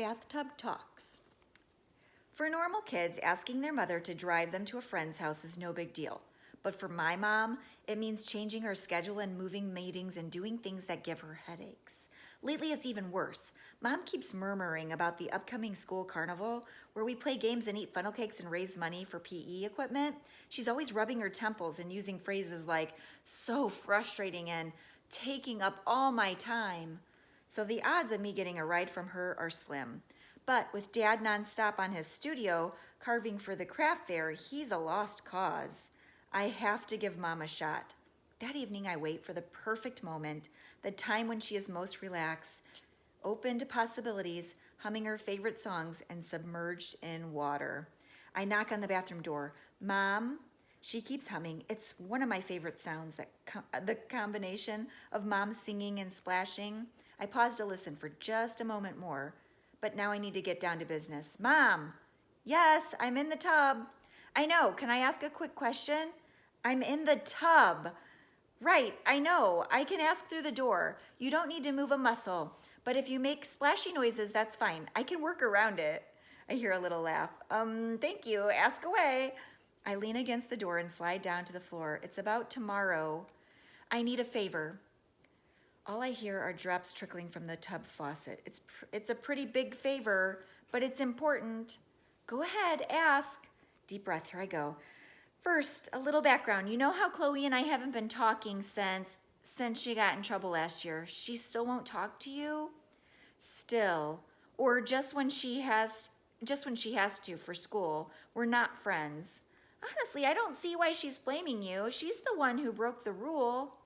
Bathtub Talks. For normal kids, asking their mother to drive them to a friend's house is no big deal. But for my mom, it means changing her schedule and moving meetings and doing things that give her headaches. Lately, it's even worse. Mom keeps murmuring about the upcoming school carnival where we play games and eat funnel cakes and raise money for PE equipment. She's always rubbing her temples and using phrases like, so frustrating and taking up all my time. So the odds of me getting a ride from her are slim. But with Dad nonstop on his studio, carving for the craft fair, he's a lost cause. I have to give Mom a shot. That evening I wait for the perfect moment, the time when she is most relaxed, open to possibilities, humming her favorite songs and submerged in water. I knock on the bathroom door. Mom? She keeps humming. It's one of my favorite sounds, the combination of Mom singing and splashing. I pause to listen for just a moment more, but now I need to get down to business. Mom! Yes, I'm in the tub. I know. Can I ask a quick question? I'm in the tub. Right, I know. I can ask through the door. You don't need to move a muscle. But if you make splashy noises, that's fine. I can work around it. I hear a little laugh. Thank you. Ask away. I lean against the door and slide down to the floor. It's about tomorrow. I need a favor. All I hear are drops trickling from the tub faucet. It's a pretty big favor, but it's important. Go ahead, ask. Deep breath, here I go. First, a little background. You know how Chloe and I haven't been talking since she got in trouble last year? She still won't talk to you? Still. Or just when she has to for school. We're not friends. Honestly, I don't see why she's blaming you. She's the one who broke the rule.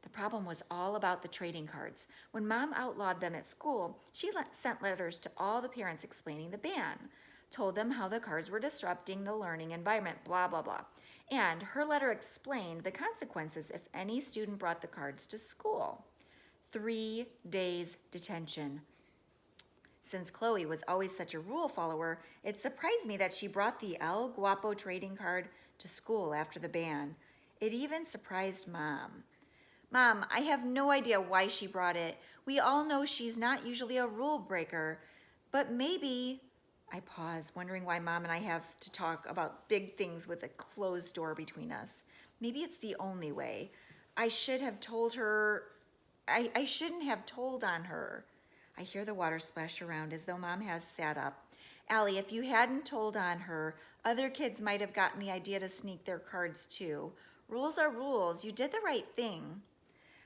The problem was all about the trading cards. When Mom outlawed them at school, she sent letters to all the parents explaining the ban, told them how the cards were disrupting the learning environment, blah, blah, blah. And her letter explained the consequences if any student brought the cards to school. 3 days detention. Since Chloe was always such a rule follower, it surprised me that she brought the El Guapo trading card to school after the ban. It even surprised Mom. Mom, I have no idea why she brought it. We all know she's not usually a rule breaker, but maybe... I pause, wondering why Mom and I have to talk about big things with a closed door between us. Maybe it's the only way. I should have told her... I shouldn't have told on her. I hear the water splash around as though Mom has sat up. Allie, if you hadn't told on her, other kids might have gotten the idea to sneak their cards too. Rules are rules. You did the right thing.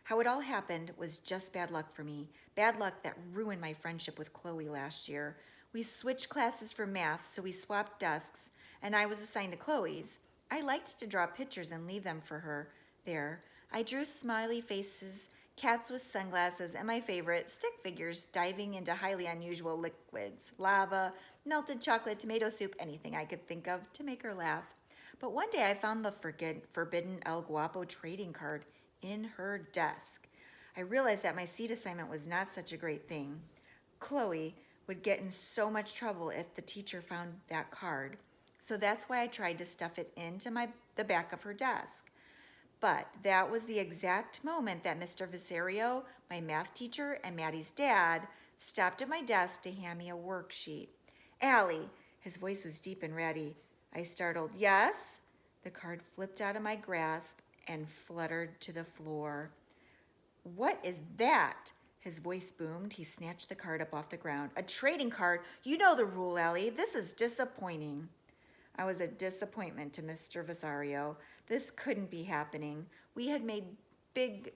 How it all happened was just bad luck for me. Bad luck that ruined my friendship with Chloe last year. We switched classes for math, so we swapped desks, and I was assigned to Chloe's. I liked to draw pictures and leave them for her there. I drew smiley faces, cats with sunglasses, and my favorite, stick figures diving into highly unusual liquids, lava, melted chocolate, tomato soup, anything I could think of to make her laugh. But one day I found the forbidden El Guapo trading card in her desk. I realized that my seat assignment was not such a great thing. Chloe would get in so much trouble if the teacher found that card. So that's why I tried to stuff it into the back of her desk. But that was the exact moment that Mr. Visario, my math teacher, and Maddie's dad stopped at my desk to hand me a worksheet. Allie, his voice was deep and ready. I startled, yes? The card flipped out of my grasp and fluttered to the floor. What is that? His voice boomed. He snatched the card up off the ground. A trading card? You know the rule, Allie. This is disappointing. I was a disappointment to Mr. Visario. This couldn't be happening. We had made big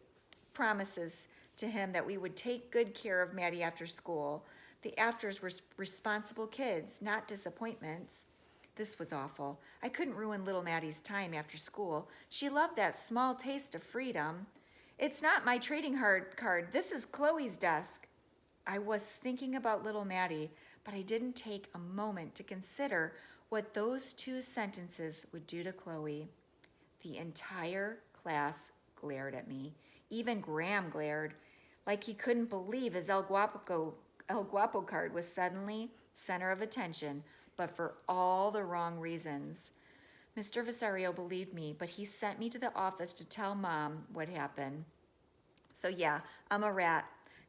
promises to him that we would take good care of Maddie after school. The afters were responsible kids, not disappointments. This was awful. I couldn't ruin little Maddie's time after school. She loved that small taste of freedom. It's not my trading card. This is Chloe's desk. I was thinking about little Maddie, but I didn't take a moment to consider what those 2 sentences would do to Chloe. The entire class glared at me. Even Graham glared, like he couldn't believe his El Guapo card was suddenly center of attention, but for all the wrong reasons. Mr. Visario believed me, but he sent me to the office to tell Mom what happened. So yeah, I'm a rat.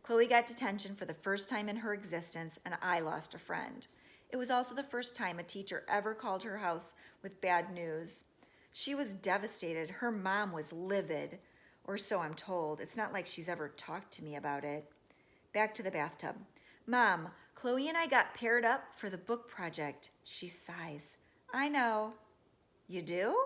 Chloe got detention for the first time in her existence, and I lost a friend. It was also the first time a teacher ever called her house with bad news. She was devastated. Her mom was livid, or so I'm told. It's not like she's ever talked to me about it. Back to the bathtub. Mom, Chloe and I got paired up for the book project. She sighs. I know. You do?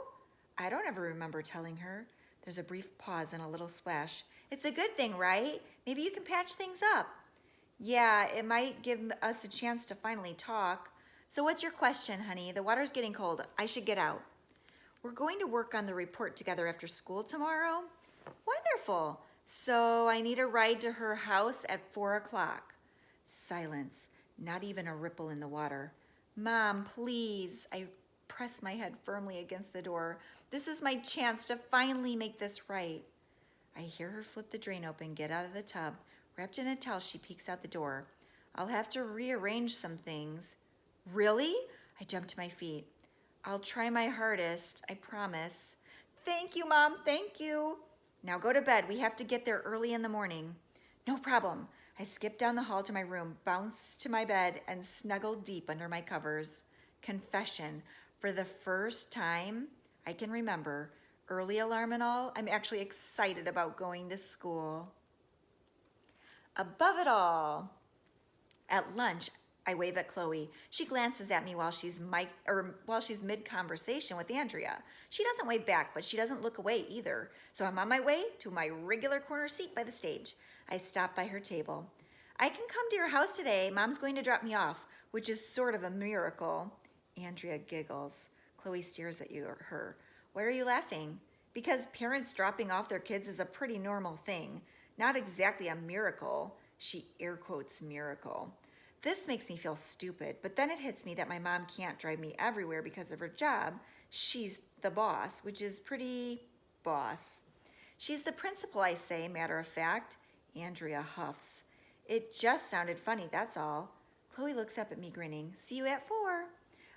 I don't ever remember telling her. There's a brief pause and a little splash. It's a good thing, right? Maybe you can patch things up. Yeah, it might give us a chance to finally talk. So what's your question, honey? The water's getting cold. I should get out. We're going to work on the report together after school tomorrow. Wonderful. So I need a ride to her house at 4 o'clock. Silence. Not even a ripple in the water. Mom, please. I press my head firmly against the door. This is my chance to finally make this right. I hear her flip the drain open, get out of the tub. Wrapped in a towel, she peeks out the door. I'll have to rearrange some things. Really? I jump to my feet. I'll try my hardest, I promise. Thank you, Mom, thank you. Now go to bed. We have to get there early in the morning. No problem. I skip down the hall to my room, bounce to my bed, and snuggle deep under my covers. Confession. For the first time I can remember, early alarm and all, I'm actually excited about going to school. Above it all. At lunch, I wave at Chloe. She glances at me while she's mid-conversation with Andrea. She doesn't wave back, but she doesn't look away either. So I'm on my way to my regular corner seat by the stage. I stop by her table. I can come to your house today. Mom's going to drop me off, which is sort of a miracle. Andrea giggles. Chloe stares at her. Why are you laughing? Because parents dropping off their kids is a pretty normal thing. Not exactly a miracle. She air quotes miracle. This makes me feel stupid, but then it hits me that my mom can't drive me everywhere because of her job. She's the boss, which is pretty boss. She's the principal, I say, matter of fact. Andrea huffs. It just sounded funny, that's all. Chloe looks up at me grinning. See you at 4.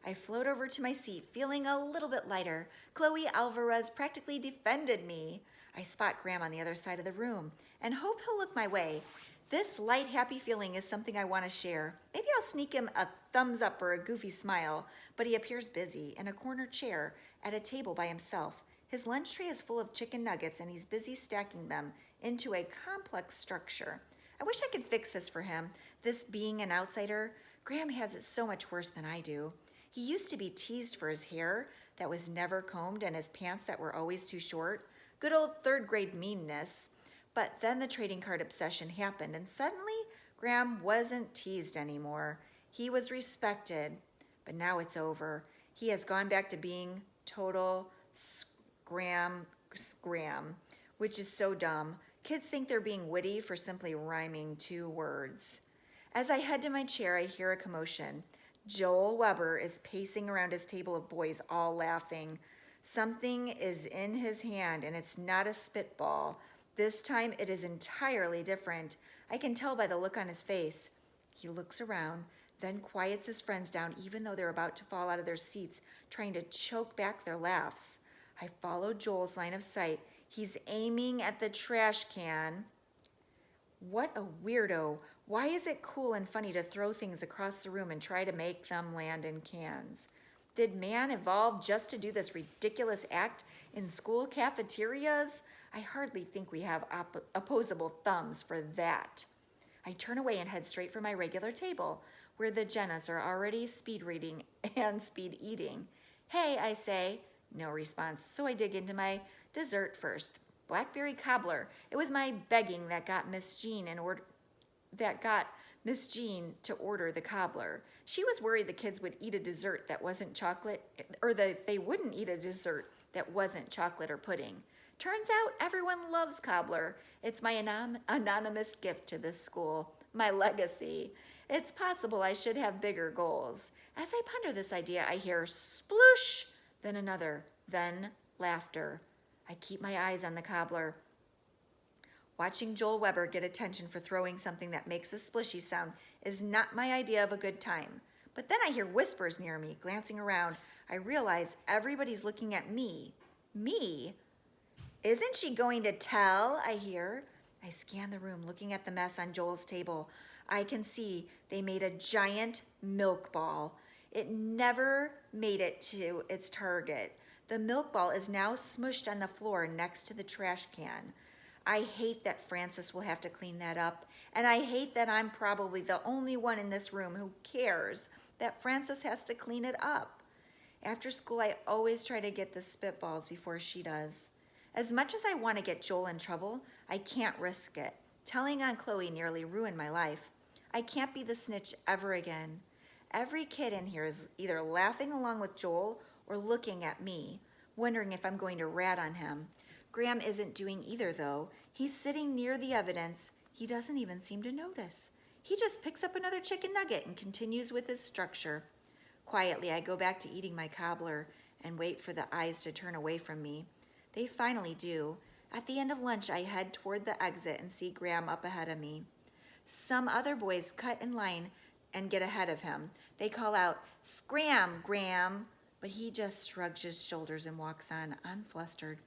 I float over to my seat, feeling a little bit lighter. Chloe Alvarez practically defended me. I spot Graham on the other side of the room and hope he'll look my way. This light, happy feeling is something I want to share. Maybe I'll sneak him a thumbs up or a goofy smile, but he appears busy in a corner chair at a table by himself. His lunch tray is full of chicken nuggets and he's busy stacking them into a complex structure. I wish I could fix this for him. This being an outsider, Graham has it so much worse than I do. He used to be teased for his hair that was never combed and his pants that were always too short. Good old third grade meanness. But then the trading card obsession happened and suddenly Graham wasn't teased anymore. He was respected, but now it's over. He has gone back to being total scram, which is so dumb. Kids think they're being witty for simply rhyming 2 words. As I head to my chair, I hear a commotion. Joel Weber is pacing around his table of boys, all laughing. Something is in his hand, and it's not a spitball. This time, it is entirely different. I can tell by the look on his face. He looks around, then quiets his friends down, even though they're about to fall out of their seats, trying to choke back their laughs. I follow Joel's line of sight. He's aiming at the trash can. What a weirdo. Why is it cool and funny to throw things across the room and try to make them land in cans? Did man evolve just to do this ridiculous act in school cafeterias? I hardly think we have opposable thumbs for that. I turn away and head straight for my regular table, where the Jennas are already speed reading and speed eating. Hey, I say. No response, so I dig into my dessert first. Blackberry cobbler. It was my begging that got Miss Jean to order the cobbler. She was worried the kids would eat a dessert that wasn't chocolate, or that they wouldn't eat a dessert that wasn't chocolate or pudding. Turns out everyone loves cobbler. It's my anonymous gift to this school, my legacy. It's possible I should have bigger goals. As I ponder this idea, I hear sploosh, then another, then laughter. I keep my eyes on the cobbler. Watching Joel Weber get attention for throwing something that makes a splishy sound is not my idea of a good time. But then I hear whispers near me. Glancing around, I realize everybody's looking at me. Me? Isn't she going to tell? I hear. I scan the room, looking at the mess on Joel's table. I can see they made a giant milk ball. It never made it to its target. The milk ball is now smushed on the floor next to the trash can. I hate that Francis will have to clean that up, and I hate that I'm probably the only one in this room who cares that Francis has to clean it up. After school, I always try to get the spitballs before she does. As much as I want to get Joel in trouble, I can't risk it. Telling on Chloe nearly ruined my life. I can't be the snitch ever again. Every kid in here is either laughing along with Joel or looking at me, wondering if I'm going to rat on him. Graham isn't doing either, though. He's sitting near the evidence. He doesn't even seem to notice. He just picks up another chicken nugget and continues with his structure. Quietly, I go back to eating my cobbler and wait for the eyes to turn away from me. They finally do. At the end of lunch, I head toward the exit and see Graham up ahead of me. Some other boys cut in line and get ahead of him. They call out, "Scram, Graham!" But he just shrugs his shoulders and walks on, unflustered.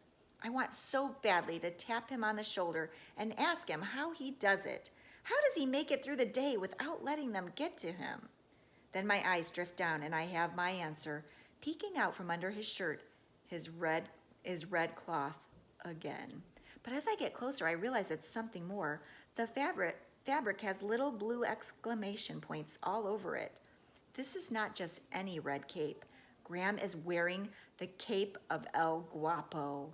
I want so badly to tap him on the shoulder and ask him how he does it. How does he make it through the day without letting them get to him? Then my eyes drift down and I have my answer, peeking out from under his shirt, his red cloth again. But as I get closer, I realize it's something more. The fabric has little blue exclamation points all over it. This is not just any red cape. Graham is wearing the cape of El Guapo.